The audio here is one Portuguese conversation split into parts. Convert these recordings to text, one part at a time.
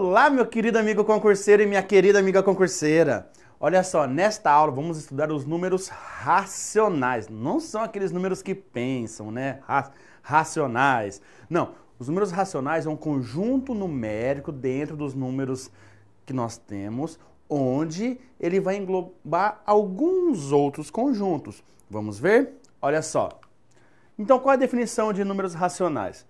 Olá, meu querido amigo concurseiro e minha querida amiga concurseira. Olha só, nesta aula vamos estudar os números racionais. Não são aqueles números que pensam, né? Racionais. Não, os números racionais é um conjunto numérico dentro dos números que nós temos, onde ele vai englobar alguns outros conjuntos. Vamos ver? Olha só. Então, qual é a definição de números racionais?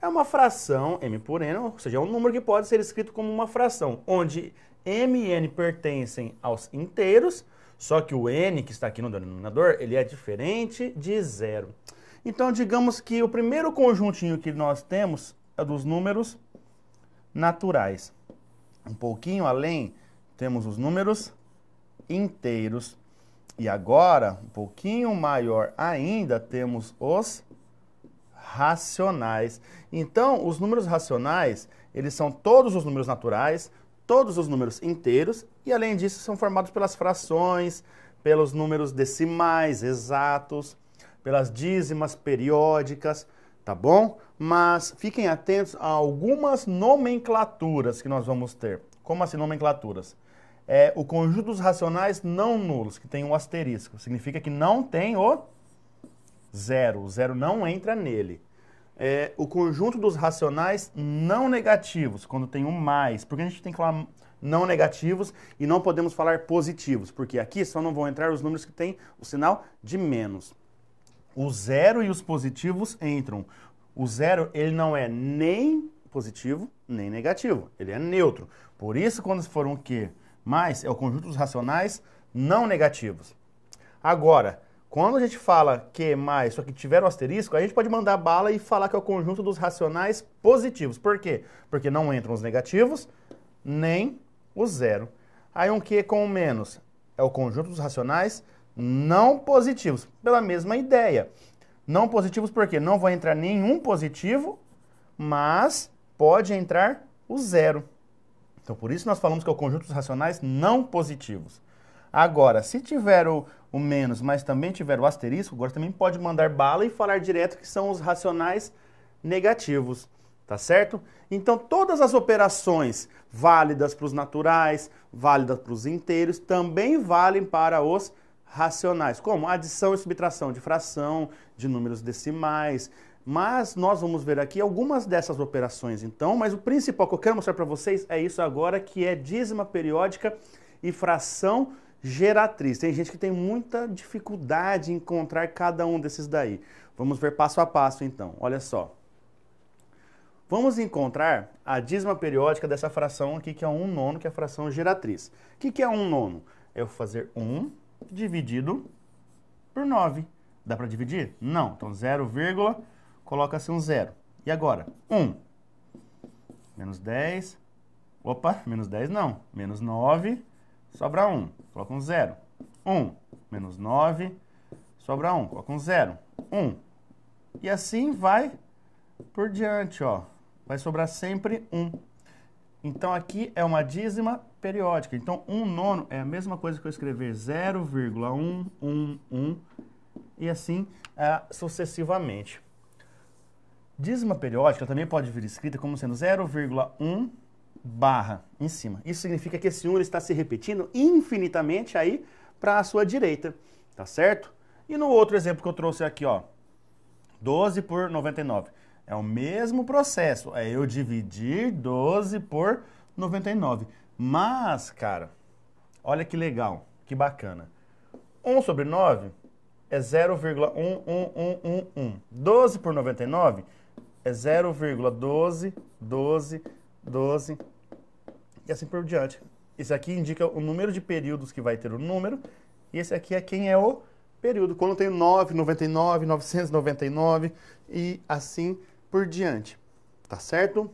É uma fração, m por n, ou seja, é um número que pode ser escrito como uma fração, onde m e n pertencem aos inteiros, só que o n, que está aqui no denominador, ele é diferente de zero. Então, digamos que o primeiro conjuntinho que nós temos é dos números naturais. Um pouquinho além, temos os números inteiros. E agora, um pouquinho maior ainda, temos os racionais. Então, os números racionais, eles são todos os números naturais, todos os números inteiros, e além disso são formados pelas frações, pelos números decimais exatos, pelas dízimas periódicas, tá bom? Mas fiquem atentos a algumas nomenclaturas que nós vamos ter. Como assim nomenclaturas? É o conjunto dos racionais não nulos, que tem um asterisco. Significa que não tem o zero não entra nele. É o conjunto dos racionais não negativos, quando tem um mais. Porque a gente tem que falar não negativos e não podemos falar positivos, porque aqui só não vão entrar os números que têm o sinal de menos. O zero e os positivos entram. O zero, ele não é nem positivo, nem negativo. Ele é neutro. Por isso, quando for um Q mais, é o conjunto dos racionais não negativos. Agora, quando a gente fala Q mais, só que tiver o asterisco, a gente pode mandar bala e falar que é o conjunto dos racionais positivos. Por quê? Porque não entram os negativos, nem o zero. Aí um Q com o menos é o conjunto dos racionais não positivos, pela mesma ideia. Não positivos porque não vai entrar nenhum positivo, mas pode entrar o zero. Então, por isso nós falamos que é o conjunto dos racionais não positivos. Agora, se tiver o menos, mas também tiver o asterisco, agora também pode mandar bala e falar direto que são os racionais negativos, tá certo? Então, todas as operações válidas para os naturais, válidas para os inteiros, também valem para os racionais, como adição e subtração de fração, de números decimais. Mas nós vamos ver aqui algumas dessas operações, então, mas o principal que eu quero mostrar para vocês é isso agora, que é dízima periódica e fração geratriz. Tem gente que tem muita dificuldade em encontrar cada um desses daí. Vamos ver passo a passo, então. Olha só. Vamos encontrar a dízima periódica dessa fração aqui, que é 1/9, que é a fração geratriz. O que é 1/9? É eu fazer 1 dividido por 9. Dá para dividir? Não. Então, 0, coloca-se um 0. E agora? 1. Menos 10. Opa, menos 10 não. Menos 9. Sobra 1. Coloca um 0. 1. Menos 9. Sobra 1. Coloca um 0. 1. E assim vai por diante, ó. Vai sobrar sempre 1. Então, aqui é uma dízima periódica. Então, 1/9 é a mesma coisa que eu escrever 0,111 e assim sucessivamente. Dízima periódica também pode vir escrita como sendo 0,1 barra em cima. Isso significa que esse 1 ele está se repetindo infinitamente aí para a sua direita, tá certo? E no outro exemplo que eu trouxe aqui, ó, 12 por 99. É o mesmo processo, é eu dividir 12 por 99. Mas, cara, olha que legal, que bacana. 1 sobre 9 é 0,11111. 12 por 99 é 0,12, 12, 12 e assim por diante. Esse aqui indica o número de períodos que vai ter o número e esse aqui é quem é o período. Quando tem 9, 99, 999 e assim por diante. Tá certo?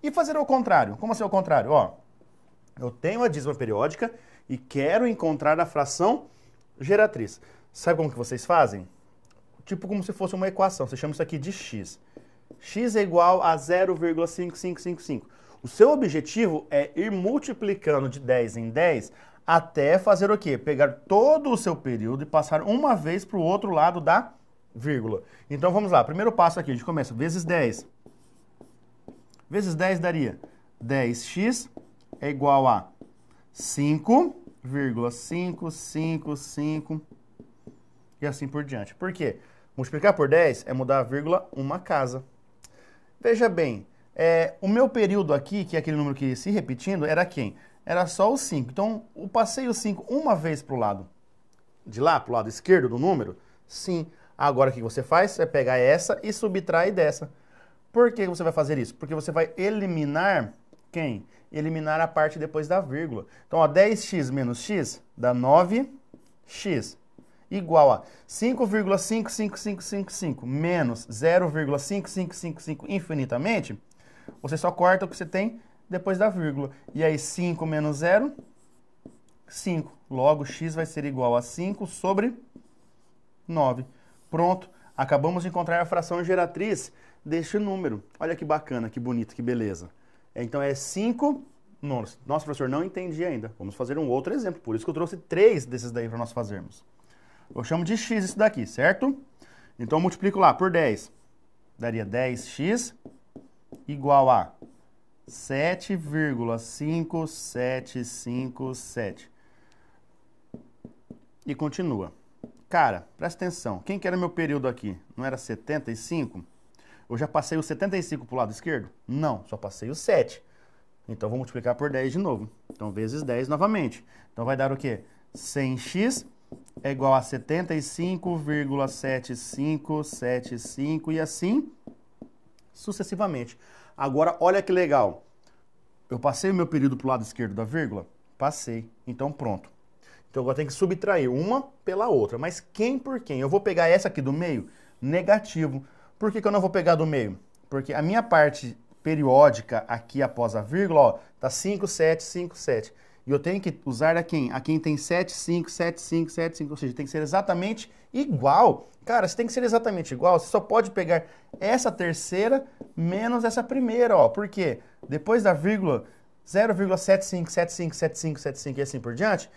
E fazer ao contrário. Como assim ao contrário? Ó, eu tenho a dízima periódica e quero encontrar a fração geratriz. Sabe como que vocês fazem? Tipo como se fosse uma equação. Você chama isso aqui de x. X é igual a 0,5555. O seu objetivo é ir multiplicando de 10 em 10 até fazer o quê? Pegar todo o seu período e passar uma vez para o outro lado da vírgula. Então vamos lá. Primeiro passo aqui, a gente começa vezes 10. Vezes 10 daria 10x é igual a 5,555 e assim por diante. Por quê? Multiplicar por 10 é mudar a vírgula uma casa. Veja bem, o meu período aqui, que é aquele número que ia se repetindo, era quem? Era só o 5. Então, eu passei o 5 uma vez para o lado de lá, para o lado esquerdo do número? Sim. Agora, o que você faz? Você vai pegar essa e subtrai dessa. Por que você vai fazer isso? Porque você vai eliminar quem? Eliminar a parte depois da vírgula. Então, ó, 10x menos x dá 9x. Igual a 5,55555 menos 0,5555 infinitamente. Você só corta o que você tem depois da vírgula. E aí, 5 menos 0, 5. Logo, x vai ser igual a 5 sobre 9. Pronto. Acabamos de encontrar a fração geratriz deste número. Olha que bacana, que bonito, que beleza. Então, é 5 nonos. Nossa, professor, não entendi ainda. Vamos fazer um outro exemplo. Por isso que eu trouxe 3 desses daí para nós fazermos. Eu chamo de x isso daqui, certo? Então, eu multiplico lá por 10. Daria 10x igual a 7,5757. E continua. Cara, presta atenção. Quem que era meu período aqui? Não era 75? Eu já passei o 75 para o lado esquerdo? Não, só passei o 7. Então, vou multiplicar por 10 de novo. Então, vezes 10 novamente. Então, vai dar o quê? 100x é igual a 75,7575 e assim sucessivamente. Agora, olha que legal. Eu passei o meu período para o lado esquerdo da vírgula? Passei. Então, pronto. Então, agora tem que subtrair uma pela outra. Mas quem por quem? Eu vou pegar essa aqui do meio? Negativo. Por que que eu não vou pegar do meio? Porque a minha parte periódica aqui após a vírgula, ó, tá 5, 7, 5, 7. E eu tenho que usar a quem? A quem tem 7, 5, 7, 5, 7, 5. Ou seja, tem que ser exatamente igual. Cara, se tem que ser exatamente igual, você só pode pegar essa terceira menos essa primeira, ó. Por quê? Depois da vírgula, 0,75757575 e assim por diante.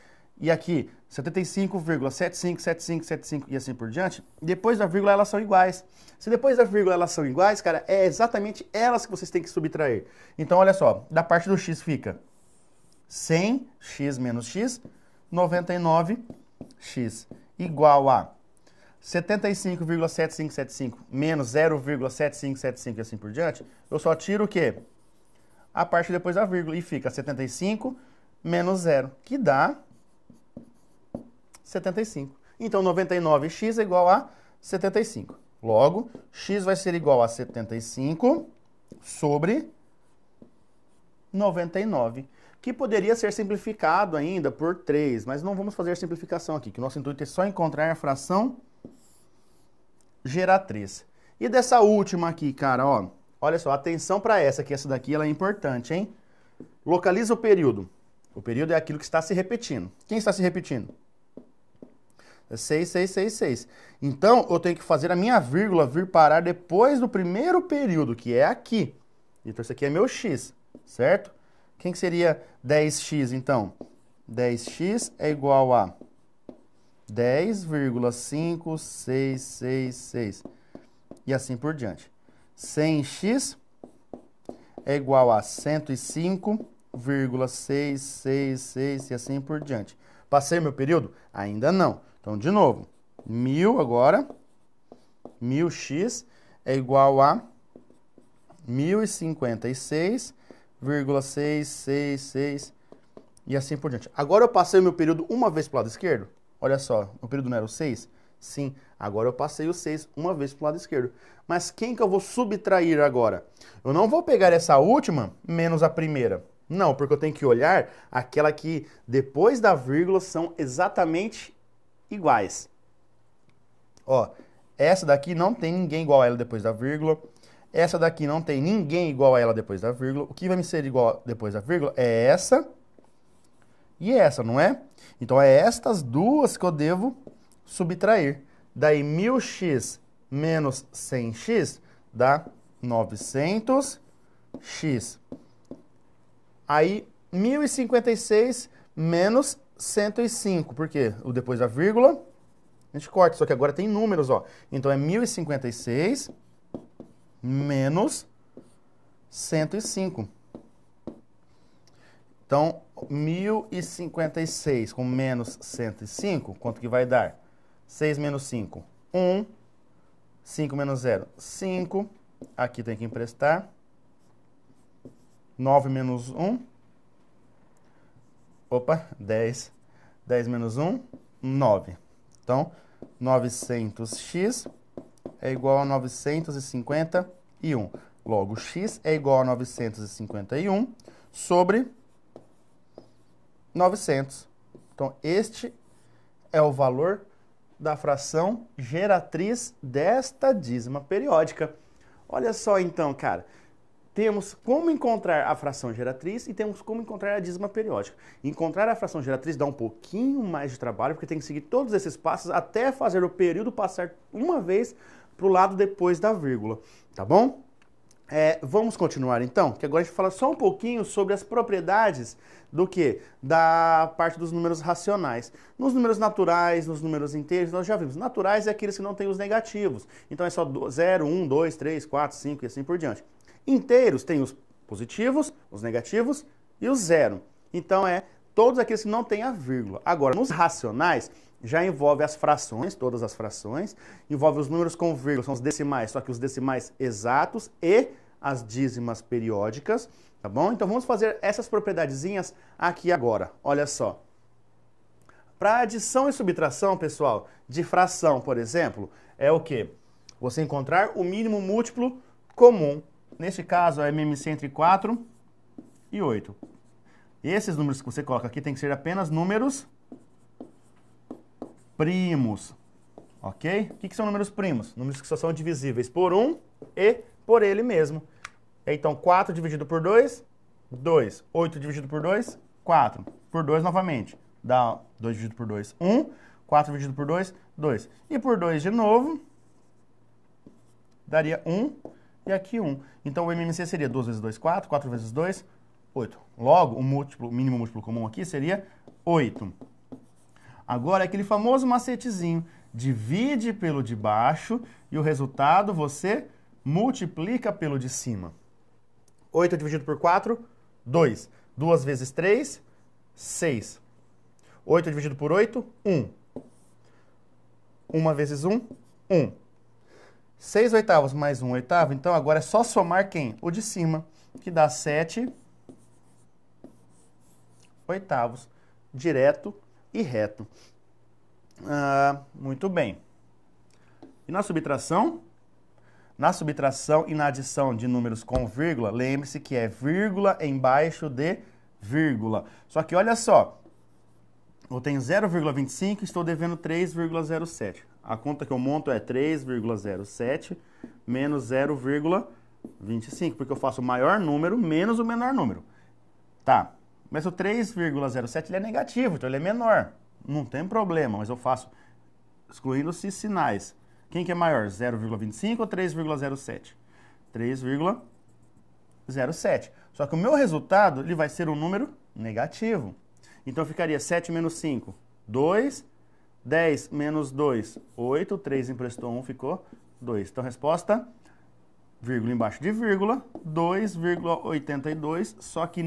E aqui, 75,757575 e assim por diante. Depois da vírgula, elas são iguais. Se depois da vírgula elas são iguais, cara, é exatamente elas que vocês têm que subtrair. Então, olha só, da parte do x fica 100x menos x, 99x, igual a 75,7575 menos 0,7575 e assim por diante. Eu só tiro o quê? A parte depois da vírgula e fica 75 menos 0, que dá 75. Então, 99x é igual a 75. Logo, x vai ser igual a 75 sobre 99. Que poderia ser simplificado ainda por 3, mas não vamos fazer a simplificação aqui, que o nosso intuito é só encontrar a fração geratriz. E dessa última aqui, cara, ó, olha só, atenção para essa, que essa daqui ela é importante, hein? Localiza o período. O período é aquilo que está se repetindo. Quem está se repetindo? 6, 6, 6, 6. Então, eu tenho que fazer a minha vírgula vir parar depois do primeiro período, que é aqui. Então, isso aqui é meu x, certo? Quem que seria 10x, então? 10x é igual a 10,5666. E assim por diante. 100x é igual a 105,666 e assim por diante. Passei o meu período? Ainda não. Então, de novo, 1000 agora, 1000x é igual a 1056,666 e assim por diante. Agora eu passei o meu período uma vez para o lado esquerdo. Olha só, o período não era o 6? Sim, agora eu passei o 6 uma vez para o lado esquerdo. Mas quem que eu vou subtrair agora? Eu não vou pegar essa última menos a primeira. Não, porque eu tenho que olhar aquela que depois da vírgula são exatamente iguais. Ó, essa daqui não tem ninguém igual a ela depois da vírgula. Essa daqui não tem ninguém igual a ela depois da vírgula. O que vai me ser igual depois da vírgula é essa e essa, não é? Então, é estas duas que eu devo subtrair. Daí, 1000x menos 100x dá 900x. Aí, 1056 menos 105. Por quê? O depois da vírgula, a gente corta. Só que agora tem números, ó. Então, é 1056 menos 105. Então, 1.056 com menos 105, quanto que vai dar? 6 menos 5, 1. 5 menos 0, 5. Aqui tem que emprestar. 9 menos 1. Opa, 10. 10 menos 1, 9. Então, 900x é igual a 951. Logo, x é igual a 951 sobre 900. Então, este é o valor da fração geratriz desta dízima periódica. Olha só então, cara. Temos como encontrar a fração geratriz e temos como encontrar a dízima periódica. Encontrar a fração geratriz dá um pouquinho mais de trabalho, porque tem que seguir todos esses passos até fazer o período passar uma vez para o lado depois da vírgula, tá bom? Vamos continuar então, que agora a gente fala só um pouquinho sobre as propriedades do que? Da parte dos números racionais. Nos números naturais, nos números inteiros, nós já vimos. Naturais é aqueles que não têm os negativos. Então é só 0, 1, 2, 3, 4, 5 e assim por diante. Inteiros tem os positivos, os negativos e o zero. Então todos aqueles que não têm a vírgula. Agora, nos racionais, já envolve as frações, todas as frações, envolve os números com vírgula, são os decimais, só que os decimais exatos e as dízimas periódicas, tá bom? Então vamos fazer essas propriedadezinhas aqui agora, olha só. Para adição e subtração, pessoal, de fração, por exemplo, é o quê? Você encontrar o mínimo múltiplo comum. Neste caso, é MMC entre 4 e 8. Esses números que você coloca aqui tem que ser apenas números primos, ok? O que são números primos? Números que só são divisíveis por 1 e por ele mesmo. Então, 4 dividido por 2, 2. 8 dividido por 2, 4. Por 2 novamente. Dá 2 dividido por 2, 1. 4 dividido por 2, 2. E por 2 de novo, daria 1 e aqui 1. Então, o MMC seria 2 vezes 2, 4. 4 vezes 2, 8. Logo, o mínimo múltiplo comum aqui seria 8. Agora, aquele famoso macetezinho. Divide pelo de baixo e o resultado você multiplica pelo de cima. 8 dividido por 4, 2. 2 vezes 3, 6. 8 dividido por 8, 1. 1 vezes 1, 1. 6 oitavos mais 1 oitavo, então agora é só somar quem? O de cima, que dá 7 oitavos, direto e reto. Muito bem. E na subtração? Na subtração e na adição de números com vírgula, lembre-se que é vírgula embaixo de vírgula. Só que olha só, eu tenho 0,25 e estou devendo 3,07. A conta que eu monto é 3,07 menos 0,25, porque eu faço o maior número menos o menor número. Tá, mas o 3,07 ele é negativo, então ele é menor. Não tem problema, mas eu faço excluindo-se sinais. Quem que é maior, 0,25 ou 3,07? 3,07. Só que o meu resultado ele vai ser um número negativo. Então ficaria 7 menos 5, 2. 10 menos 2, 8. 3 emprestou 1, ficou 2. Então, resposta, vírgula embaixo de vírgula, 2,82, só que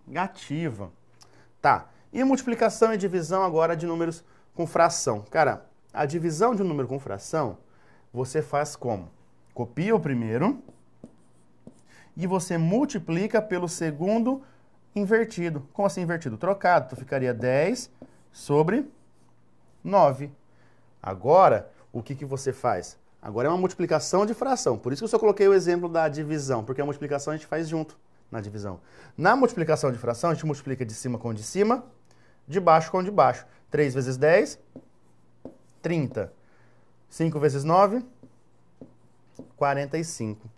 negativa. Tá, e multiplicação e divisão agora de números com fração. Cara, a divisão de um número com fração, você faz como? Copia o primeiro e você multiplica pelo segundo invertido. Como assim invertido? Trocado. Então, ficaria 10 sobre 9. Agora, o que você faz? Agora é uma multiplicação de fração. Por isso que eu só coloquei o exemplo da divisão, porque a multiplicação a gente faz junto na divisão. Na multiplicação de fração, a gente multiplica de cima com de cima, de baixo com de baixo. 3 vezes 10, 30. 5 vezes 9, 45.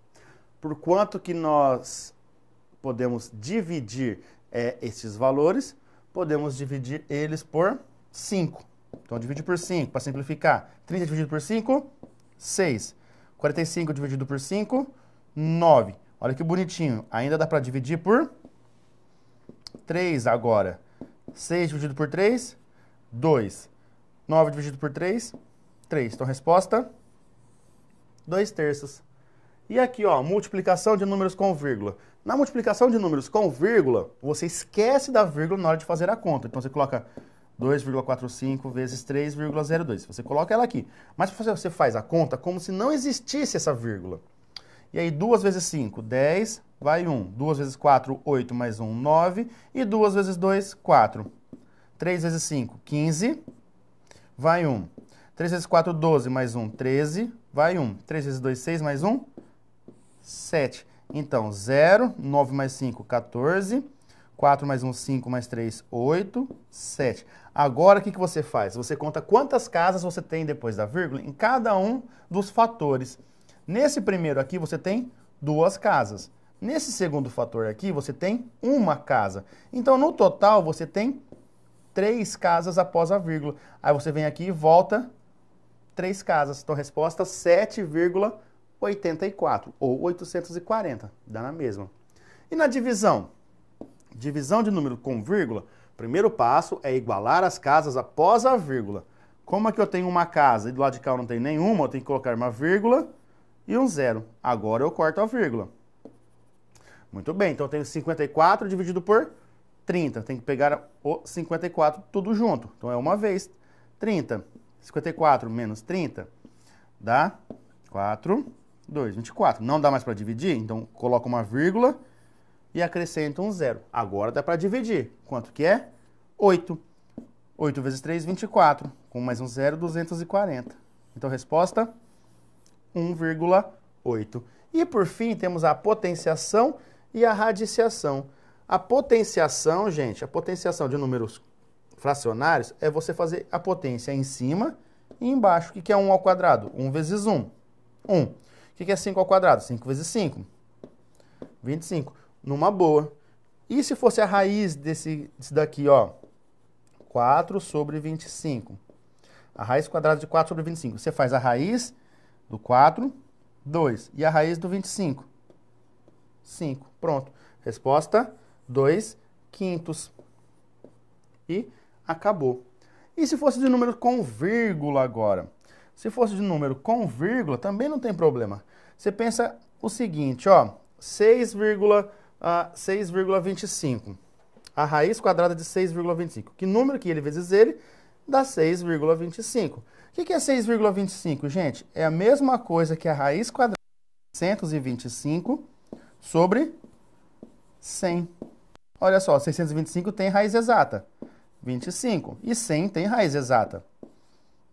Por quanto que nós podemos dividir esses valores? Podemos dividir eles por 5. Então, divide por 5, para simplificar. 30 dividido por 5, 6. 45 dividido por 5, 9. Olha que bonitinho. Ainda dá para dividir por 3 agora. 6 dividido por 3, 2. 9 dividido por 3, 3. Então, resposta, 2/3. E aqui, ó, multiplicação de números com vírgula. Na multiplicação de números com vírgula, você esquece da vírgula na hora de fazer a conta. Então, você coloca 2,45 vezes 3,02. Você coloca ela aqui. Mas você faz a conta como se não existisse essa vírgula. E aí, 2 vezes 5, 10, vai 1. 2 vezes 4, 8, mais 1, 9. E 2 vezes 2, 4. 3 vezes 5, 15, vai 1. 3 vezes 4, 12, mais 1, 13, vai 1. 3 vezes 2, 6, mais 1, 7. Então, 0, 9 mais 5, 14. 4 mais 1, 5, mais 3, 8, 7. Agora, o que você faz? Você conta quantas casas você tem depois da vírgula em cada um dos fatores. Nesse primeiro aqui, você tem 2 casas. Nesse segundo fator aqui, você tem 1 casa. Então, no total, você tem 3 casas após a vírgula. Aí você vem aqui e volta 3 casas. Então, resposta 7,84 ou 840. Dá na mesma. E na divisão? Divisão de número com vírgula, primeiro passo é igualar as casas após a vírgula. Como aqui eu tenho uma casa e do lado de cá eu não tenho nenhuma, eu tenho que colocar uma vírgula e um zero. Agora eu corto a vírgula. Muito bem, então eu tenho 54 dividido por 30. Tem que pegar o 54 tudo junto. Então é uma vez 30. 54 menos 30 dá 4, 2, 24. Não dá mais para dividir, então coloca uma vírgula e acrescenta um zero. Agora dá para dividir. Quanto que é? 8. 8 vezes 3, 24. Com mais um zero, 240. Então, resposta, 1,8. E, por fim, temos a potenciação e a radiciação. A potenciação, gente, a potenciação de números fracionários é você fazer a potência em cima e embaixo. O que é 1 ao quadrado? 1 vezes 1. 1. O que é 5 ao quadrado? 5 vezes 5. 25. Numa boa. E se fosse a raiz desse daqui, ó? 4 sobre 25. A raiz quadrada de 4 sobre 25. Você faz a raiz do 4, 2. E a raiz do 25? 5. Pronto. Resposta, 2/5. E acabou. E se fosse de número com vírgula agora? Se fosse de número com vírgula, também não tem problema. Você pensa o seguinte, ó. 6,25. A raiz quadrada de 6,25. Que número que ele vezes ele dá 6,25. O que é 6,25, gente? É a mesma coisa que a raiz quadrada de 625 sobre 100. Olha só, 625 tem raiz exata, 25. E 100 tem raiz exata,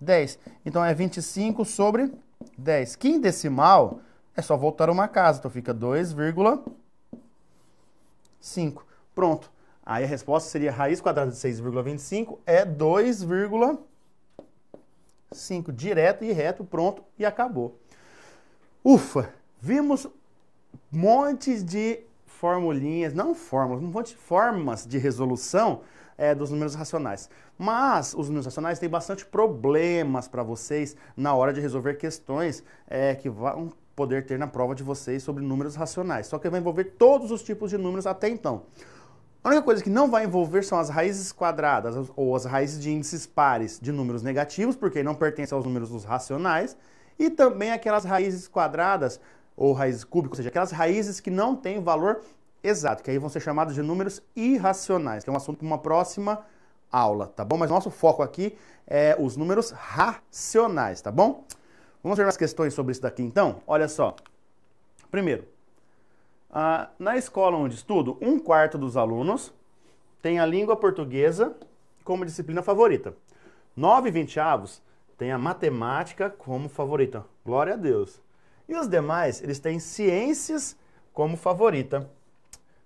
10. Então, é 25 sobre 10. Que em decimal é só voltar uma casa. Então, fica 2,5. Pronto. Aí a resposta seria raiz quadrada de 6,25 é 2,5. Direto e reto, pronto, e acabou. Ufa! Vimos montes de formulinhas, não fórmulas, um monte de formas de resolução dos números racionais. Mas os números racionais têm bastante problemas para vocês na hora de resolver questões que vão poder ter na prova de vocês sobre números racionais. Só que vai envolver todos os tipos de números até então. A única coisa que não vai envolver são as raízes quadradas ou as raízes de índices pares de números negativos, porque não pertencem aos números dos racionais, e também aquelas raízes quadradas ou raízes cúbicas, ou seja, aquelas raízes que não têm valor exato, que aí vão ser chamados de números irracionais, que é um assunto para uma próxima aula, tá bom? Mas nosso foco aqui é os números racionais, tá bom? Vamos ver umas questões sobre isso daqui então? Olha só. Primeiro, na escola onde estudo, 1/4 dos alunos tem a língua portuguesa como disciplina favorita. 9/20 tem a matemática como favorita. Glória a Deus. E os demais, eles têm ciências como favorita.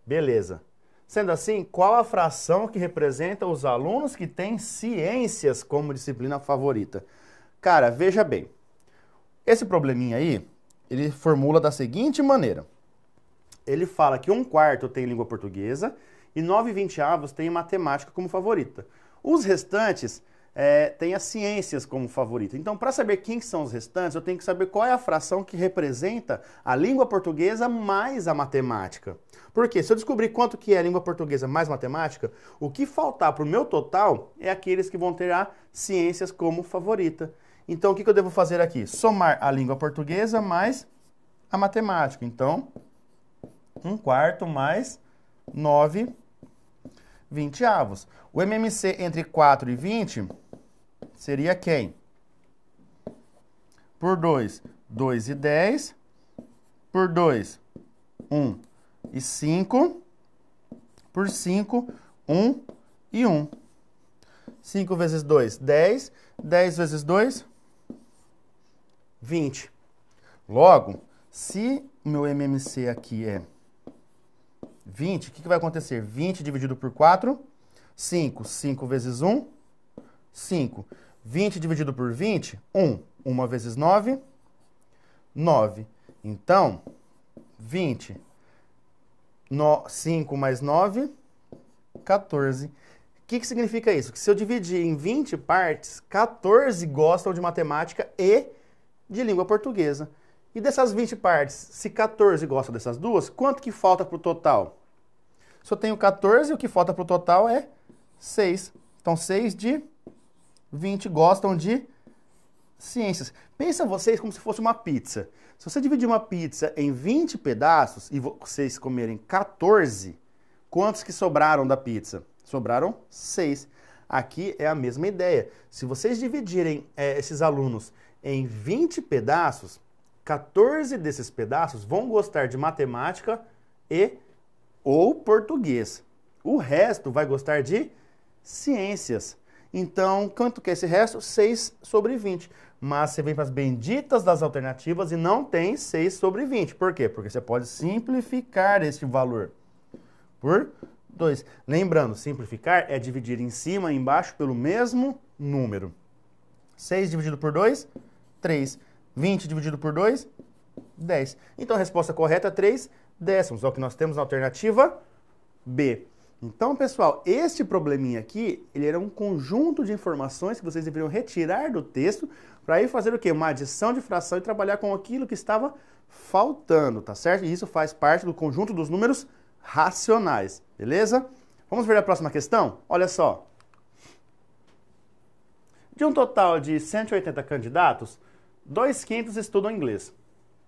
Beleza. Sendo assim, qual a fração que representa os alunos que têm ciências como disciplina favorita? Cara, veja bem. Esse probleminha aí, ele formula da seguinte maneira. Ele fala que 1/4 tem língua portuguesa e 9/20 tem matemática como favorita. Os restantes têm as ciências como favorita. Então, para saber quem são os restantes, eu tenho que saber qual é a fração que representa a língua portuguesa mais a matemática. Porque se eu descobrir quanto que é a língua portuguesa mais matemática, o que faltar para o meu total é aqueles que vão ter a ciências como favorita. Então, o que eu devo fazer aqui? Somar a língua portuguesa mais a matemática. Então, 1/4 mais 9/20. O MMC entre 4 e 20 seria quem? Por 2, 2 e 10. Por 2, 1 e 5. Por 5, 1 e 1. 5 vezes 2, 10. 10 vezes 2, 20. Logo, se o meu MMC aqui é 20, o que vai acontecer? 20 dividido por 4, 5. 5 vezes 1, 5. 20 dividido por 20, 1. 1 vezes 9, 9. Então, 20, 5 mais 9, 14. O que significa isso? Que se eu dividir em 20 partes, 14 gostam de matemática e de língua portuguesa. E dessas 20 partes, se 14 gostam dessas duas, quanto que falta para o total? Se eu tenho 14, o que falta para o total é 6. Então, 6 de 20 gostam de ciências. Pensa vocês como se fosse uma pizza. Se você dividir uma pizza em 20 pedaços e vocês comerem 14, quantos que sobraram da pizza? Sobraram 6. Aqui é a mesma ideia. Se vocês dividirem esses alunos em 20 pedaços, 14 desses pedaços vão gostar de matemática ou português. O resto vai gostar de ciências. Então, quanto que é esse resto? 6/20. Mas você vem para as benditas das alternativas e não tem 6/20. Por quê? Porque você pode simplificar este valor por 2. Lembrando, simplificar é dividir em cima e embaixo pelo mesmo número. 6 dividido por 2, 3. 20 dividido por 2, 10. Então a resposta correta é 3/10. É o que nós temos na alternativa B. Então, pessoal, este probleminha aqui, ele era um conjunto de informações que vocês deveriam retirar do texto para ir fazer o quê? Uma adição de fração e trabalhar com aquilo que estava faltando, tá certo? E isso faz parte do conjunto dos números racionais, beleza? Vamos ver a próxima questão? Olha só. De um total de 180 candidatos, 2/5 estudam inglês,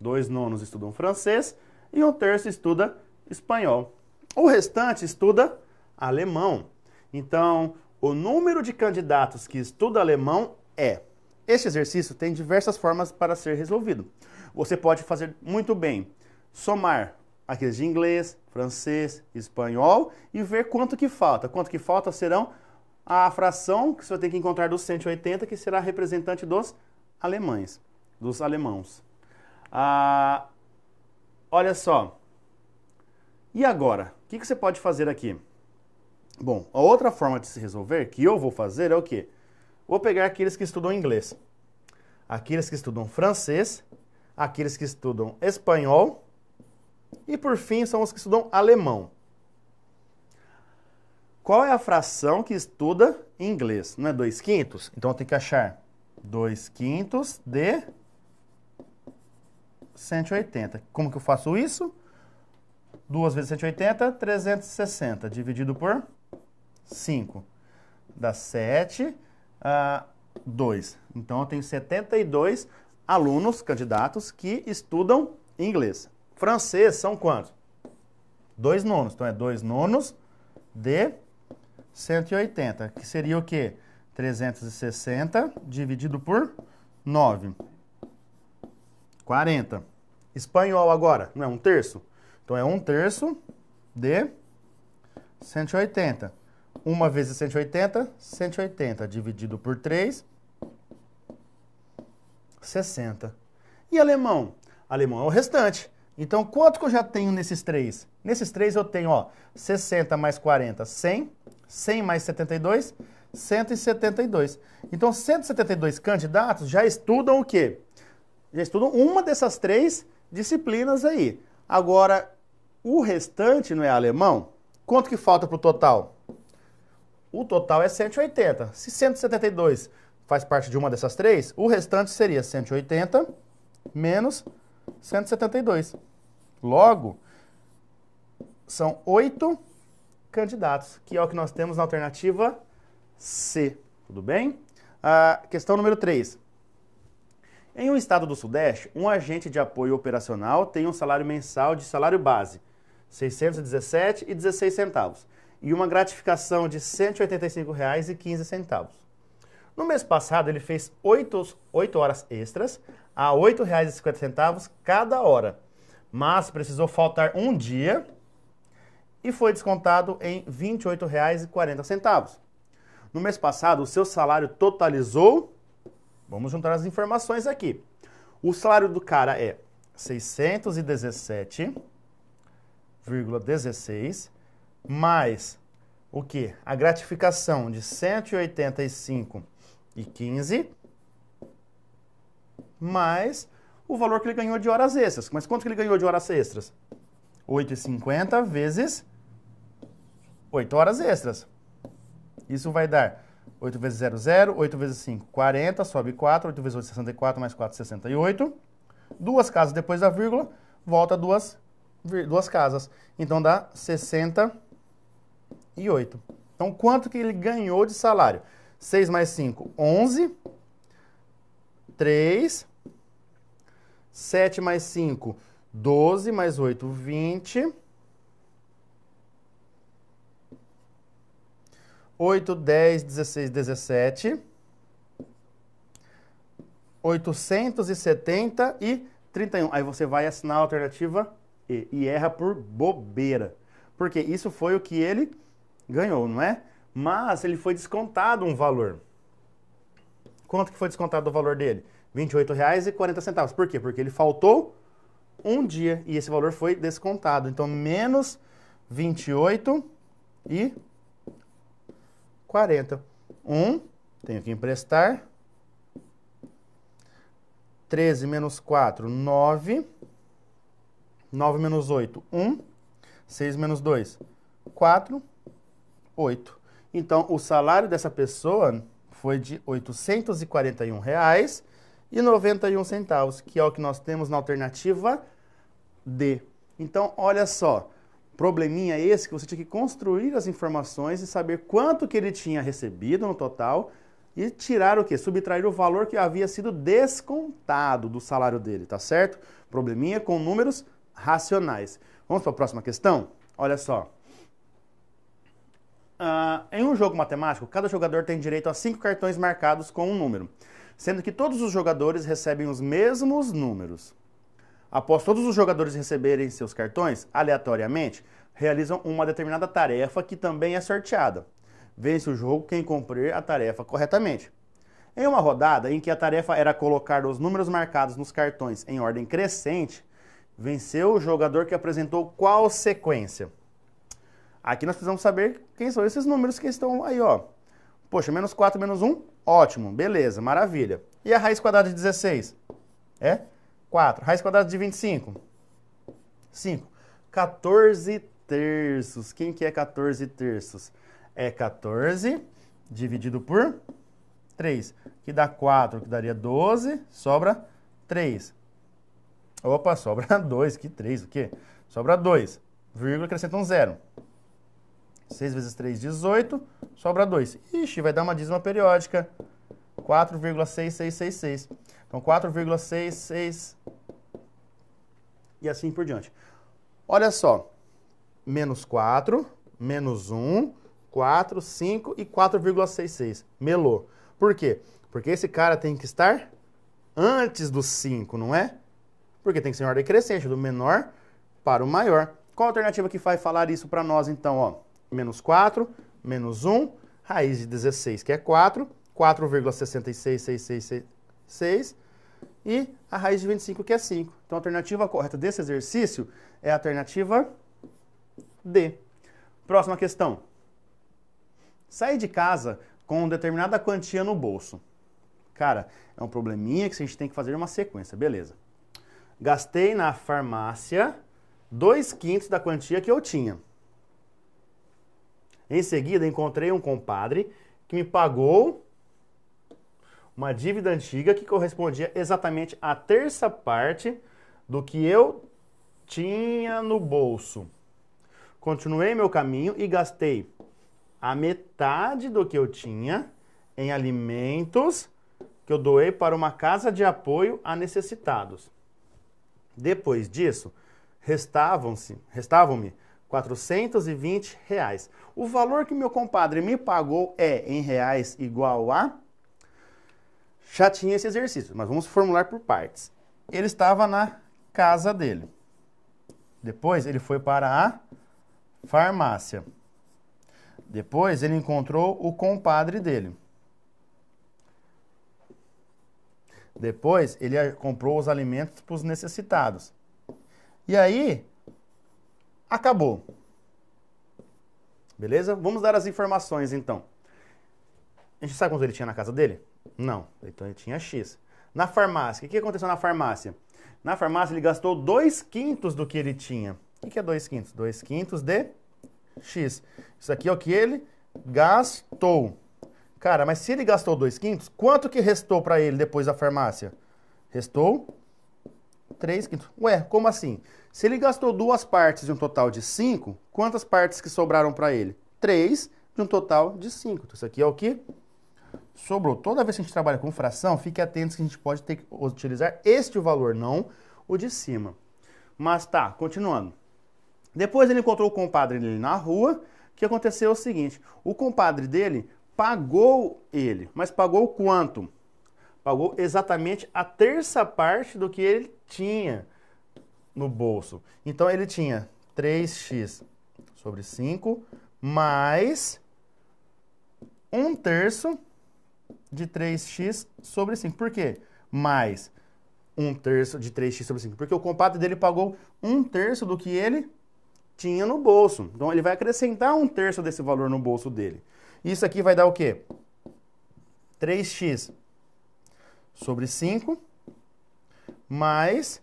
2/9 estudam francês e 1/3 estuda espanhol. O restante estuda alemão. Então, o número de candidatos que estuda alemão é... Este exercício tem diversas formas para ser resolvido. Você pode fazer muito bem, somar aqueles de inglês, francês, espanhol e ver quanto que falta. Quanto que falta serão a fração que você vai ter que encontrar dos 180, que será representante dos alemães, dos alemãos. Olha só. E agora? O que você pode fazer aqui? Bom, a outra forma de se resolver, que eu vou fazer, é o quê? Vou pegar aqueles que estudam inglês, aqueles que estudam francês, aqueles que estudam espanhol e, por fim, são os que estudam alemão. Qual é a fração que estuda inglês? Não é 2/5? Então, eu tenho que achar 2/5 de 180. Como que eu faço isso? 2 vezes 180, 360, dividido por 5. Dá 7 a 2. Então, eu tenho 72 alunos, candidatos, que estudam inglês. Francês são quantos? 2/9. Então, é 2/9 de 180, que seria o quê? 360 dividido por 9. 40. Espanhol agora, não é 1/3? Então, é 1/3 de 180. 1 vezes 180, 180. Dividido por 3, 60. E alemão? Alemão é o restante. Então, quanto que eu já tenho nesses 3? Nesses 3 eu tenho, ó, 60 mais 40, 100. 100 mais 72, 172. Então, 172 candidatos já estudam o quê? Já estudam uma dessas 3 disciplinas aí. Agora, o restante não é alemão? Quanto que falta para o total? O total é 180. Se 172 faz parte de uma dessas 3, o restante seria 180 menos 172. Logo, são 8 candidatos, que é o que nós temos na alternativa C. Tudo bem? Questão número 3. Em um estado do Sudeste, um agente de apoio operacional tem um salário mensal de salário base, R$ 617,16, e uma gratificação de R$ 185,15. No mês passado, ele fez 8 horas extras a R$ 8,50 cada hora, mas precisou faltar um dia e foi descontado em R$ 28,40. No mês passado, o seu salário totalizou... Vamos juntar as informações aqui. O salário do cara é 617,16 mais o quê? A gratificação de 185,15 mais o valor que ele ganhou de horas extras. Mas quanto que ele ganhou de horas extras? 8,50 vezes 8 horas extras. Isso vai dar 8 vezes 0, 0. 8 vezes 5, 40. Sobe 4. 8 vezes 8, 64. Mais 4, 68. Duas casas depois da vírgula. Volta duas casas. Então dá 68. Então quanto que ele ganhou de salário? 6 mais 5, 11. 3. 7 mais 5, 12. Mais 8, 20. 8, 10, 16, 17, 870 e 31. Aí você vai assinar a alternativa E erra por bobeira. Porque isso foi o que ele ganhou, não é? Mas ele foi descontado um valor. Quanto que foi descontado o valor dele? R$ 28,40. Por quê? Porque ele faltou um dia e esse valor foi descontado. Então, menos 28 e 40. Tenho que emprestar. 13 menos 4, 9. 9 menos 8, 1. 6 menos 2, 4. 8. Então, o salário dessa pessoa foi de R$ 841,91, que é o que nós temos na alternativa D. Então, olha só. Probleminha esse que você tinha que construir as informações e saber quanto que ele tinha recebido no total e tirar o quê? Subtrair o valor que havia sido descontado do salário dele, tá certo? Probleminha com números racionais. Vamos para a próxima questão? Olha só. Em um jogo matemático, cada jogador tem direito a 5 cartões marcados com um número, sendo que todos os jogadores recebem os mesmos números. Após todos os jogadores receberem seus cartões, aleatoriamente, realizam uma determinada tarefa que também é sorteada. Vence o jogo quem cumprir a tarefa corretamente. Em uma rodada em que a tarefa era colocar os números marcados nos cartões em ordem crescente, venceu o jogador que apresentou qual sequência? Aqui nós precisamos saber quem são esses números que estão aí, ó. Poxa, menos 4, menos 1, ótimo, beleza, maravilha. E a raiz quadrada de 16? 4. Raiz quadrada de 25? 5. 14 terços. Quem que é 14 terços? É 14 dividido por 3, que dá 4, que daria 12, sobra 3. Opa, sobra 2, que 3, o quê? Sobra 2, vírgula, acrescenta um 0. 6 vezes 3, 18, sobra 2. Ixi, vai dar uma dízima periódica. 4,6666. Então, 4,66 e assim por diante. Olha só. Menos 4, menos 1, 4, 5 e 4,66. Melou. Por quê? Porque esse cara tem que estar antes do 5, não é? Porque tem que ser em ordem crescente, do menor para o maior. Qual a alternativa que vai falar isso para nós, então? Ó, menos 4, menos 1, raiz de 16, que é 4, 4,66666, e a raiz de 25, que é 5. Então, a alternativa correta desse exercício é a alternativa D. Próxima questão. Sair de casa com determinada quantia no bolso. Cara, é um probleminha que a gente tem que fazer uma sequência, beleza. Gastei na farmácia 2/5 da quantia que eu tinha. Em seguida, encontrei um compadre que me pagou uma dívida antiga que correspondia exatamente à terça parte do que eu tinha no bolso. Continuei meu caminho e gastei a metade do que eu tinha em alimentos que eu doei para uma casa de apoio a necessitados. Depois disso, restavam-me R$ 420. O valor que meu compadre me pagou em reais igual a... Já tinha esse exercício, mas vamos formular por partes. Ele estava na casa dele. Depois ele foi para a farmácia. Depois ele encontrou o compadre dele. Depois ele comprou os alimentos para os necessitados. E aí, acabou. Beleza? Vamos dar as informações então. A gente sabe quanto ele tinha na casa dele? Não. Então ele tinha X. Na farmácia, o que aconteceu na farmácia? Na farmácia ele gastou 2/5 do que ele tinha. O que é 2/5? 2/5 de X. Isso aqui é o que ele gastou. Cara, mas se ele gastou 2/5, quanto que restou para ele depois da farmácia? Restou 3/5. Ué, como assim? Se ele gastou 2 partes de um total de 5, quantas partes que sobraram para ele? 3 de um total de 5. Então, isso aqui é o que sobrou. Toda vez que a gente trabalha com fração, fique atento que a gente pode ter que utilizar este valor, não o de cima. Mas tá, continuando. Depois ele encontrou o compadre dele na rua. O que aconteceu é o seguinte, o compadre dele pagou ele, mas pagou quanto? Pagou exatamente a terça parte do que ele tinha no bolso. Então ele tinha 3x sobre 5 mais 1/3 de 3x sobre 5. Por quê? Mais 1/3 de 3x sobre 5. Porque o compadre dele pagou 1/3 do que ele tinha no bolso. Então ele vai acrescentar 1/3 desse valor no bolso dele. Isso aqui vai dar o quê? 3x sobre 5 mais...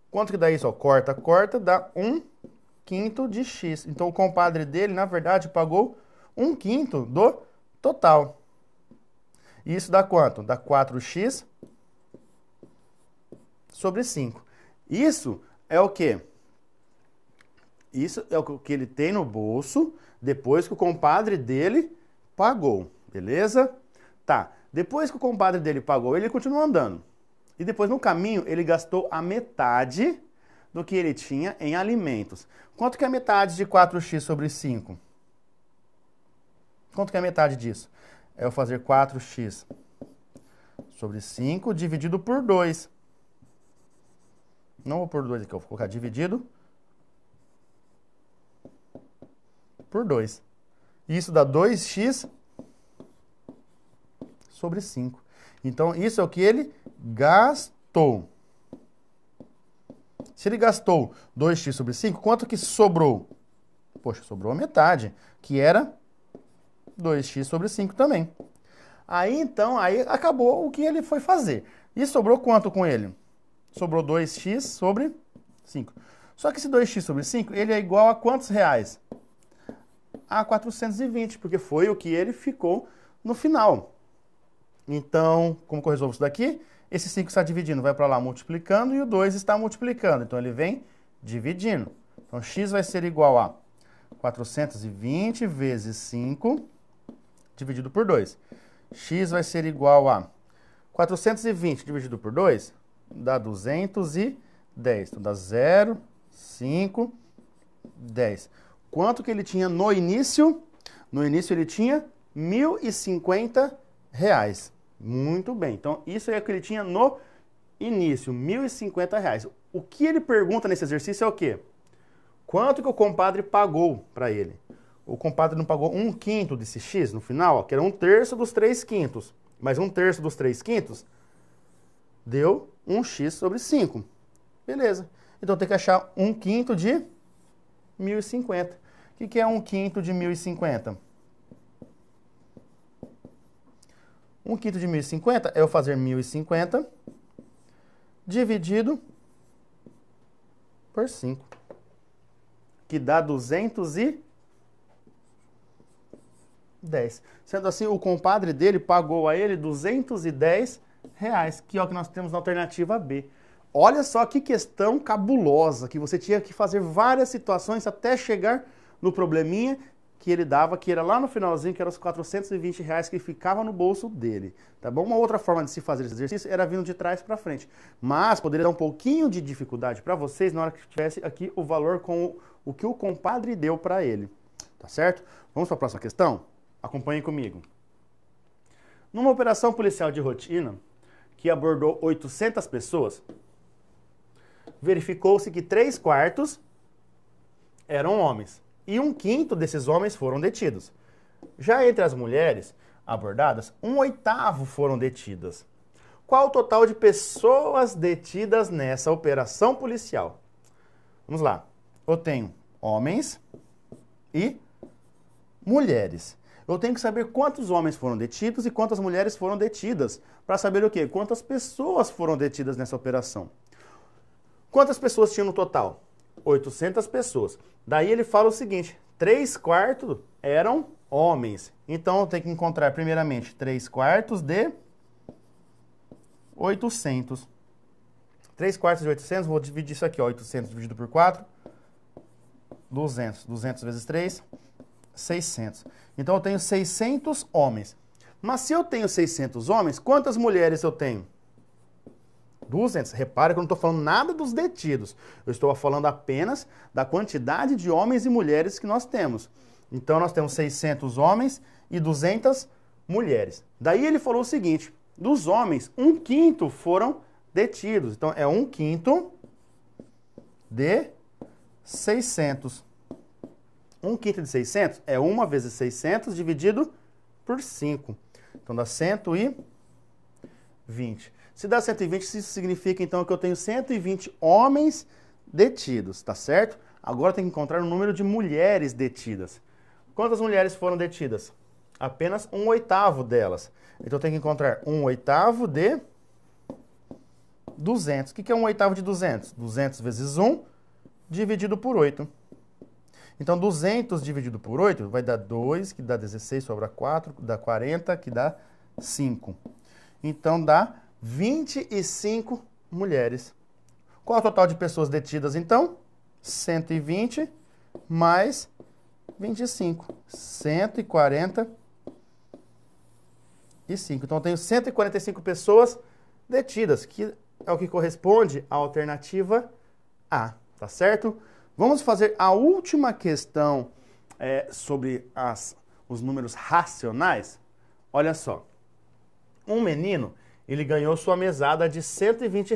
Quanto que dá isso? Ó, corta, corta, dá 1/5 de x. Então o compadre dele, na verdade, pagou 1/5 do total. E isso dá quanto? Dá 4x sobre 5. Isso é o quê? Isso é o que ele tem no bolso depois que o compadre dele pagou, beleza? Tá, depois que o compadre dele pagou, ele continua andando. E depois, no caminho, ele gastou a metade do que ele tinha em alimentos. Quanto que é a metade de 4x sobre 5? Quanto que é a metade disso? É eu fazer 4x sobre 5 dividido por 2. Não vou por 2 aqui, eu vou colocar dividido por 2. Isso dá 2x sobre 5. Então, isso é o que ele gastou. Se ele gastou 2x sobre 5, quanto que sobrou? Poxa, sobrou a metade, que era 2x sobre 5 também. Aí, então, aí acabou o que ele foi fazer. E sobrou quanto com ele? Sobrou 2x sobre 5. Só que esse 2x sobre 5, ele é igual a quantos reais? A 420, porque foi o que ele ficou no final. Então, como que eu resolvo isso daqui? Esse 5 está dividindo, vai para lá multiplicando e o 2 está multiplicando. Então, ele vem dividindo. Então, x vai ser igual a 420 vezes 5 dividido por 2. X vai ser igual a 420 dividido por 2 dá 210. Então, dá 0, 5, 10. Quanto que ele tinha no início? No início, ele tinha R$ 1.050. Muito bem. Então, isso é o que ele tinha no início, R$ 1.050. O que ele pergunta nesse exercício é o quê? Quanto que o compadre pagou para ele? O compadre não pagou 1/5 desse x no final, ó, que era 1/3 dos 3/5. Mas 1/3 dos 3/5 deu 1x sobre 5. Beleza. Então, tem que achar 1/5 de 1.050. O que é 1/5 de 1.050? 1/5 de 1.050 é eu fazer 1.050 dividido por 5, que dá 210. Sendo assim, o compadre dele pagou a ele R$210, que é o que nós temos na alternativa B. Olha só que questão cabulosa, que você tinha que fazer várias situações até chegar no probleminha que ele dava, que era lá no finalzinho, que eram os R$ 420 que ficava no bolso dele, tá bom? Uma outra forma de se fazer esse exercício era vindo de trás para frente, mas poderia dar um pouquinho de dificuldade para vocês na hora que tivesse aqui o valor com o que o compadre deu para ele, tá certo? Vamos para a próxima questão? Acompanhem comigo. Numa operação policial de rotina, que abordou 800 pessoas, verificou-se que 3/4 eram homens. E 1/5 desses homens foram detidos. Já entre as mulheres abordadas, 1/8 foram detidas. Qual o total de pessoas detidas nessa operação policial? Vamos lá. Eu tenho homens e mulheres. Eu tenho que saber quantos homens foram detidos e quantas mulheres foram detidas. Para saber o quê? Quantas pessoas foram detidas nessa operação. Quantas pessoas tinham no total? 800 pessoas. Daí ele fala o seguinte, 3/4 eram homens. Então eu tenho que encontrar primeiramente 3/4 de 800. 3/4 de 800, vou dividir isso aqui, ó, 800 dividido por 4, 200. 200 vezes 3, 600. Então eu tenho 600 homens. Mas se eu tenho 600 homens, quantas mulheres eu tenho? 200. Repara que eu não estou falando nada dos detidos. Eu estou falando apenas da quantidade de homens e mulheres que nós temos. Então, nós temos 600 homens e 200 mulheres. Daí ele falou o seguinte, dos homens, 1/5 foram detidos. Então, é 1/5 de 600. 1/5 de 600 é 1 vezes 600 dividido por 5. Então, dá 120. Se dá 120, isso significa, então, que eu tenho 120 homens detidos, tá certo? Agora tem que encontrar o número de mulheres detidas. Quantas mulheres foram detidas? Apenas 1/8 delas. Então, eu tenho que encontrar 1/8 de 200. O que é 1/8 de 200? 200 vezes 1 dividido por 8. Então, 200 dividido por 8 vai dar 2, que dá 16, sobra 4, dá 40, que dá 5. Então, dá 25 mulheres. Qual é o total de pessoas detidas, então? 120 mais 25. 145. Então, eu tenho 145 pessoas detidas, que é o que corresponde à alternativa A, tá certo? Vamos fazer a última questão sobre os números racionais. Olha só. Um menino, ele ganhou sua mesada de R$ 120.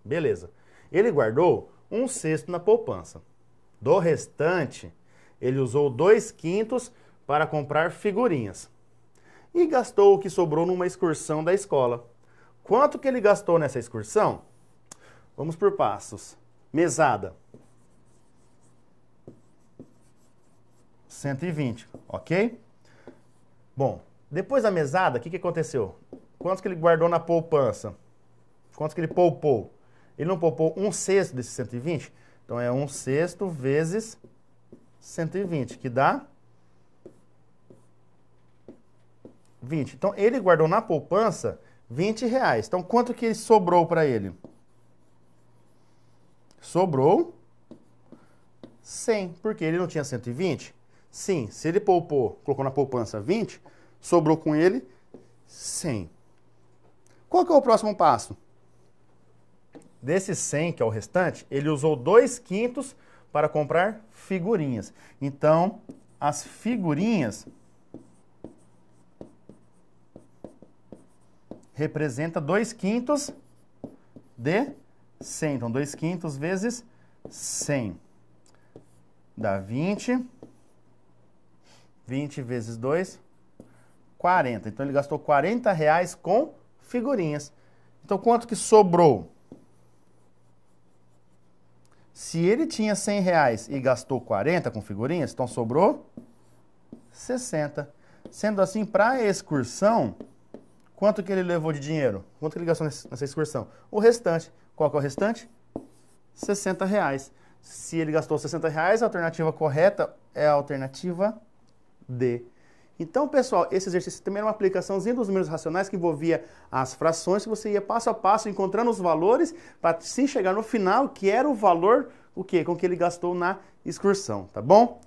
Beleza. Ele guardou 1/6 na poupança. Do restante, ele usou 2/5 para comprar figurinhas. E gastou o que sobrou numa excursão da escola. Quanto que ele gastou nessa excursão? Vamos por passos. Mesada. 120, ok? Bom, depois da mesada, o que aconteceu? Quantos que ele guardou na poupança? Quantos que ele poupou? Ele não poupou 1/6 desses 120? Então, é 1/6 vezes 120, que dá 20. Então, ele guardou na poupança R$ 20. Então, quanto que sobrou para ele? Sobrou 100, porque ele não tinha 120? Sim, se ele poupou, colocou na poupança 20, sobrou com ele 100. Qual que é o próximo passo? Desses 100, que é o restante, ele usou 2/5 para comprar figurinhas. Então, as figurinhas representa 2/5 de 100. Então, 2/5 vezes 100 dá 20. 20 vezes 2, 40. Então, ele gastou R$ 40 com figurinhas. Então, quanto que sobrou? Se ele tinha R$ 100 e gastou 40 com figurinhas, então sobrou 60. Sendo assim, para a excursão, quanto que ele levou de dinheiro? Quanto que ele gastou nessa excursão? O restante. Qual que é o restante? R$ 60. Se ele gastou R$ 60, a alternativa correta é a alternativa D. Então, pessoal, esse exercício também era uma aplicaçãozinha dos números racionais que envolvia as frações, que você ia passo a passo encontrando os valores para sim chegar no final, que era o valor, o quê? Com que ele gastou na excursão, tá bom?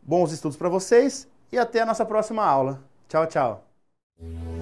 Bons estudos para vocês e até a nossa próxima aula. Tchau, tchau.